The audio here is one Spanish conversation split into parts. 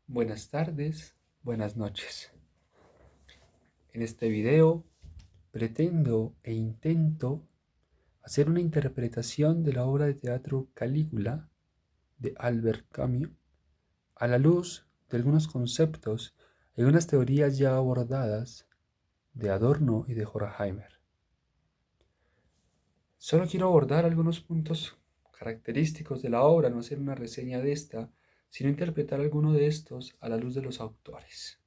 Buenas tardes, buenas noches. En este video pretendo e intento hacer una interpretación de la obra de teatro Calígula de Albert Camus a la luz de algunos conceptos y unas teorías ya abordadas de Adorno y de Horkheimer. Solo quiero abordar algunos puntos característicos de la obra, no hacer una reseña de esta, sino interpretar alguno de estos a la luz de los autores.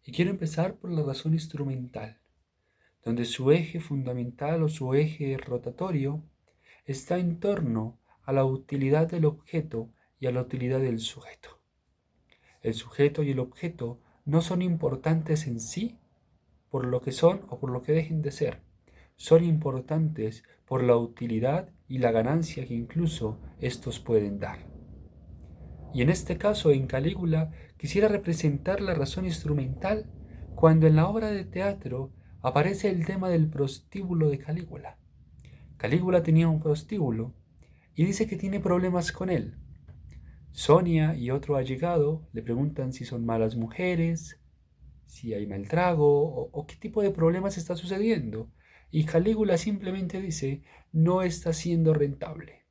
Y quiero empezar por la razón instrumental, donde su eje fundamental o su eje rotatorio está en torno a la utilidad del objeto y a la utilidad del sujeto. El sujeto y el objeto no son importantes en sí por lo que son o por lo que dejen de ser. Son importantes por la utilidad y la ganancia que incluso estos pueden dar. Y en este caso, en Calígula, quisiera representar la razón instrumental cuando en la obra de teatro aparece el tema del prostíbulo de Calígula. Calígula tenía un prostíbulo y dice que tiene problemas con él. Sonia y otro allegado le preguntan si son malas mujeres, si hay mal trago o qué tipo de problemas está sucediendo. Y Calígula simplemente dice, no está siendo rentable.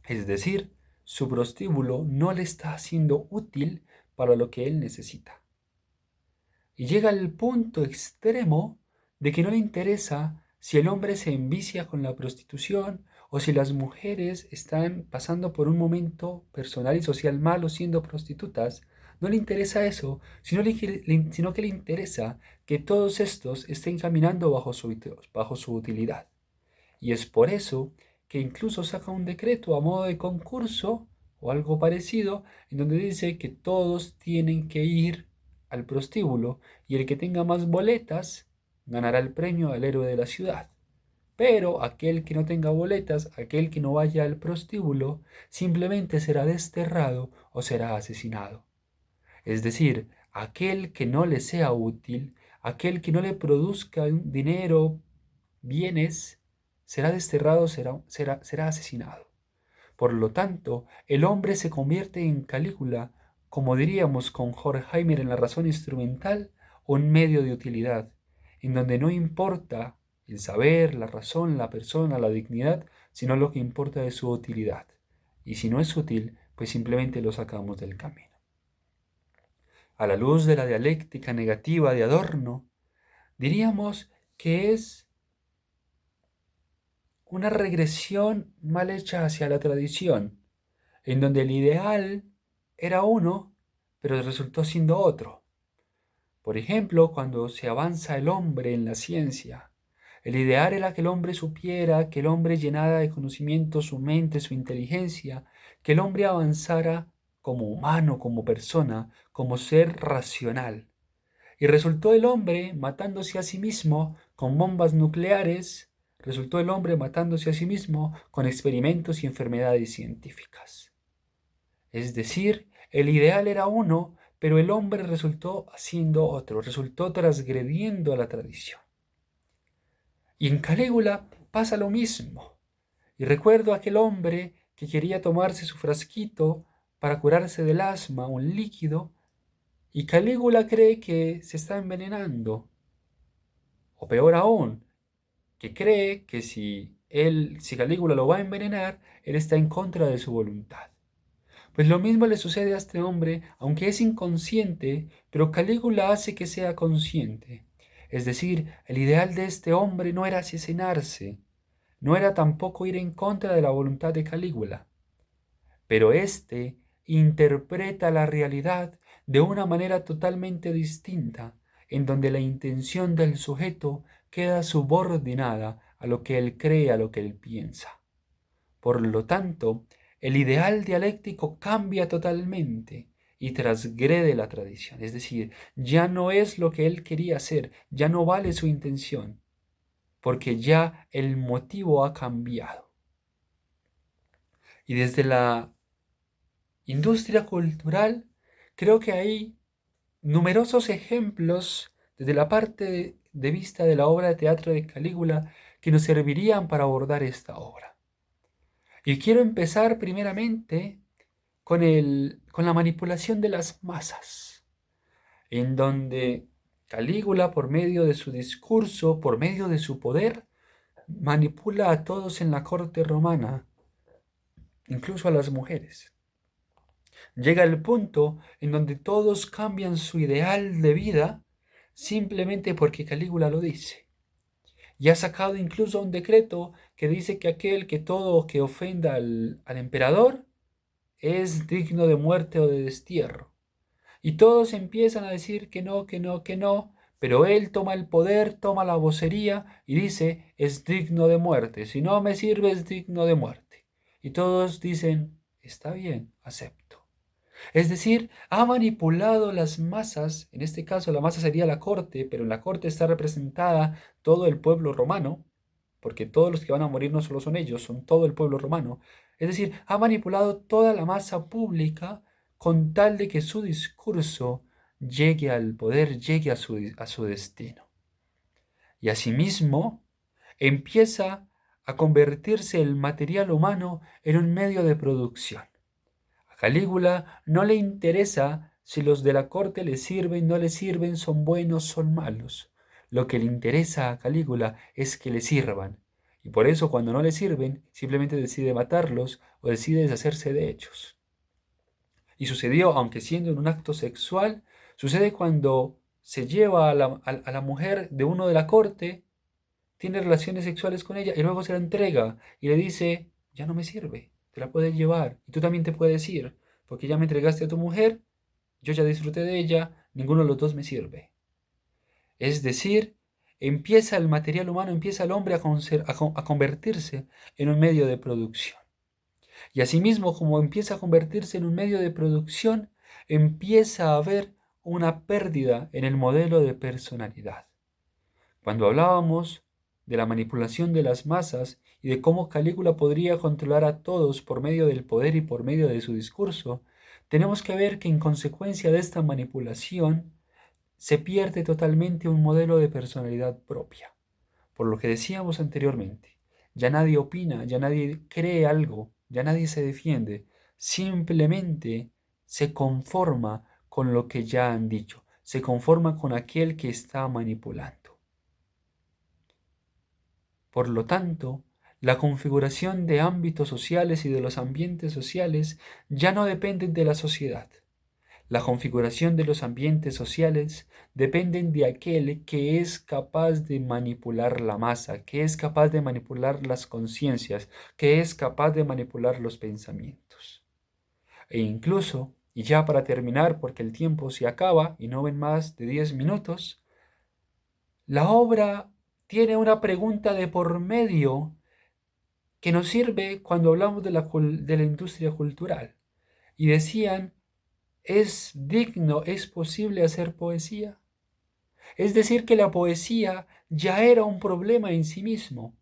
Es decir, su prostíbulo no le está siendo útil para lo que él necesita. Y llega al punto extremo de que no le interesa si el hombre se envicia con la prostitución o si las mujeres están pasando por un momento personal y social malo siendo prostitutas. No le interesa eso, sino que le interesa que todos estos estén caminando bajo su utilidad. Y es por eso que incluso saca un decreto a modo de concurso o algo parecido, en donde dice que todos tienen que ir al prostíbulo y el que tenga más boletas ganará el premio al héroe de la ciudad. Pero aquel que no tenga boletas, aquel que no vaya al prostíbulo, simplemente será desterrado o será asesinado. Es decir, aquel que no le sea útil, aquel que no le produzca dinero, bienes, será desterrado, será asesinado. Por lo tanto, el hombre se convierte en Calígula, como diríamos con Horkheimer en la razón instrumental, un medio de utilidad, en donde no importa el saber, la razón, la persona, la dignidad, sino lo que importa es su utilidad. Y si no es útil, pues simplemente lo sacamos del camino. A la luz de la dialéctica negativa de Adorno, diríamos que es una regresión mal hecha hacia la tradición, en donde el ideal era uno, pero resultó siendo otro. Por ejemplo, cuando se avanza el hombre en la ciencia, el ideal era que el hombre supiera, que el hombre llenara de conocimiento su mente, su inteligencia, que el hombre avanzara como humano, como persona, como ser racional. Y resultó el hombre matándose a sí mismo con bombas nucleares, resultó el hombre matándose a sí mismo con experimentos y enfermedades científicas. Es decir, el ideal era uno, pero el hombre resultó haciendo otro, resultó transgrediendo a la tradición. Y en Calígula pasa lo mismo. Y recuerdo a aquel hombre que quería tomarse su frasquito para curarse del asma, un líquido, y Calígula cree que se está envenenando. O peor aún, que cree que si Calígula lo va a envenenar, él está en contra de su voluntad. Pues lo mismo le sucede a este hombre, aunque es inconsciente, pero Calígula hace que sea consciente. Es decir, el ideal de este hombre no era asesinarse, no era tampoco ir en contra de la voluntad de Calígula, pero éste interpreta la realidad de una manera totalmente distinta, en donde la intención del sujeto queda subordinada a lo que él cree, a lo que él piensa. Por lo tanto, el ideal dialéctico cambia totalmente y transgrede la tradición, es decir, ya no es lo que él quería hacer, ya no vale su intención, porque ya el motivo ha cambiado. Y desde la industria cultural, creo que hay numerosos ejemplos desde la parte de vista de la obra de teatro de Calígula que nos servirían para abordar esta obra. Y quiero empezar primeramente con con la manipulación de las masas, en donde Calígula, por medio de su discurso, por medio de su poder, manipula a todos en la corte romana, incluso a las mujeres. Llega el punto en donde todos cambian su ideal de vida simplemente porque Calígula lo dice. Y ha sacado incluso un decreto que dice que aquel que todo que ofenda al emperador es digno de muerte o de destierro. Y todos empiezan a decir que no, que no, que no, pero él toma el poder, toma la vocería y dice, es digno de muerte, si no me sirve es digno de muerte. Y todos dicen, está bien, acepto. Es decir, ha manipulado las masas, en este caso la masa sería la corte, pero en la corte está representada todo el pueblo romano, porque todos los que van a morir no solo son ellos, son todo el pueblo romano. Es decir, ha manipulado toda la masa pública con tal de que su discurso llegue al poder, llegue a su destino. Y asimismo, empieza a convertirse el material humano en un medio de producción. A Calígula no le interesa si los de la corte le sirven, no le sirven, son buenos, son malos. Lo que le interesa a Calígula es que le sirvan. Y por eso cuando no le sirven, simplemente decide matarlos o decide deshacerse de ellos. Y sucedió, aunque siendo en un acto sexual, sucede cuando se lleva a la mujer de uno de la corte, tiene relaciones sexuales con ella y luego se la entrega y le dice, ya no me sirve, te la puedes llevar y tú también te puedes ir, porque ya me entregaste a tu mujer, yo ya disfruté de ella, ninguno de los dos me sirve. Es decir, empieza el material humano, empieza el hombre a convertirse en un medio de producción. Y asimismo, como empieza a convertirse en un medio de producción, empieza a haber una pérdida en el modelo de personalidad. Cuando hablábamos de la manipulación de las masas y de cómo Calígula podría controlar a todos por medio del poder y por medio de su discurso, tenemos que ver que en consecuencia de esta manipulación se pierde totalmente un modelo de personalidad propia. Por lo que decíamos anteriormente, ya nadie opina, ya nadie cree algo, ya nadie se defiende, simplemente se conforma con lo que ya han dicho, se conforma con aquel que está manipulando. Por lo tanto, la configuración de ámbitos sociales y de los ambientes sociales ya no dependen de la sociedad. La configuración de los ambientes sociales dependen de aquel que es capaz de manipular la masa, que es capaz de manipular las conciencias, que es capaz de manipular los pensamientos. E incluso, y ya para terminar, porque el tiempo se acaba y no ven más de 10 minutos, la obra tiene una pregunta de por medio que nos sirve cuando hablamos de la industria cultural. Y decían, ¿es digno, es posible hacer poesía? Es decir, que la poesía ya era un problema en sí mismo.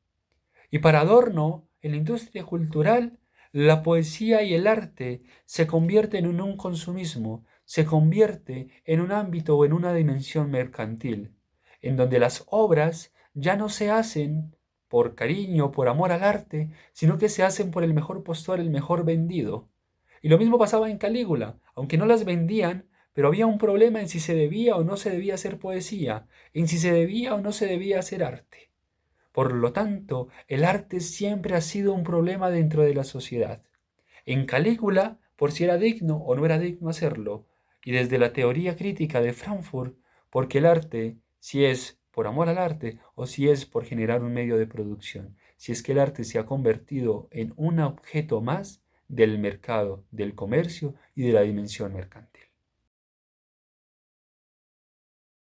Y para Adorno, en la industria cultural, la poesía y el arte se convierten en un consumismo, se convierte en un ámbito o en una dimensión mercantil, en donde las obras ya no se hacen por cariño, por amor al arte, sino que se hacen por el mejor postor, el mejor vendido. Y lo mismo pasaba en Calígula, aunque no las vendían, pero había un problema en si se debía o no se debía hacer poesía, en si se debía o no se debía hacer arte. Por lo tanto, el arte siempre ha sido un problema dentro de la sociedad. En Calígula, por si era digno o no era digno hacerlo, y desde la teoría crítica de Frankfurt, porque el arte, si es por amor al arte o si es por generar un medio de producción, si es que el arte se ha convertido en un objeto más del mercado, del comercio y de la dimensión mercantil.